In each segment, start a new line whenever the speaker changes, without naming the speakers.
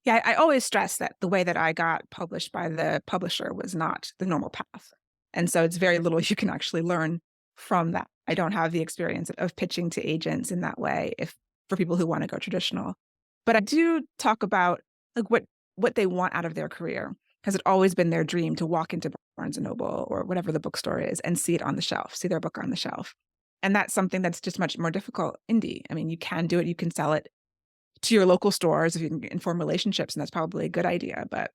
Yeah, I always stress that the way that I got published by the publisher was not the normal path. And so it's very little you can actually learn from that. I don't have the experience of pitching to agents in that way if for people who want to go traditional. But I do talk about like what they want out of their career. Has it always been their dream to walk into Barnes and Noble or whatever the bookstore is and see it on the shelf, see their book on the shelf? And that's something that's just much more difficult indie. I mean, you can do it, you can sell it to your local stores if you can form relationships, and that's probably a good idea. But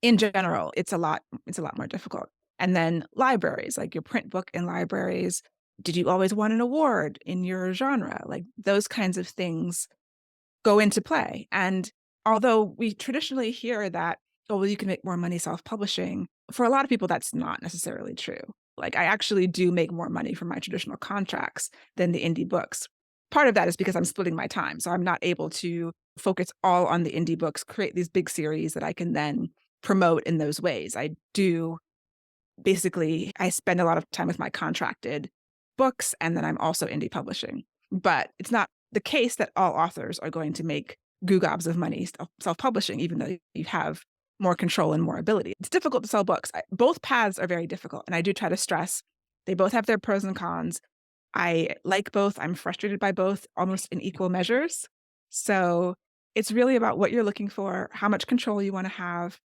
in general, it's a lot more difficult. And then libraries, like your print book in libraries. Did you always want an award in your genre? Like those kinds of things go into play. And although we traditionally hear that, oh, well, you can make more money self-publishing, for a lot of people, that's not necessarily true. Like I actually do make more money from my traditional contracts than the indie books. Part of that is because I'm splitting my time. So I'm not able to focus all on the indie books, create these big series that I can then promote in those ways. I do basically, I spend a lot of time with my contracted books, and then I'm also indie publishing. But it's not the case that all authors are going to make goo gobs of money self-publishing, even though you have more control and more ability. It's difficult to sell books. Both paths are very difficult, and I do try to stress they both have their pros and cons. I like both. I'm frustrated by both almost in equal measures. So it's really about what you're looking for, how much control you want to have,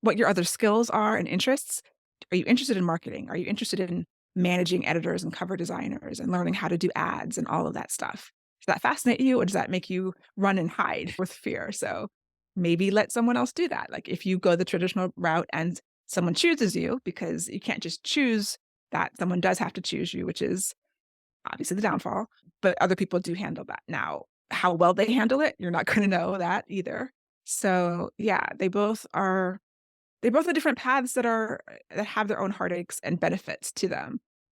what your other skills are and interests. Are you interested in marketing? Are you interested in managing editors and cover designers and learning how to do ads and all of that stuff? Does that fascinate you, or does that make you run and hide with fear? So maybe let someone else do that. Like if you go the traditional route and someone chooses you, because you can't just choose that, someone does have to choose you, which is obviously the downfall, but other people do handle that. Now, how well they handle it, you're not going to know that either. So yeah, they both have different paths that have their own heartaches and benefits to them.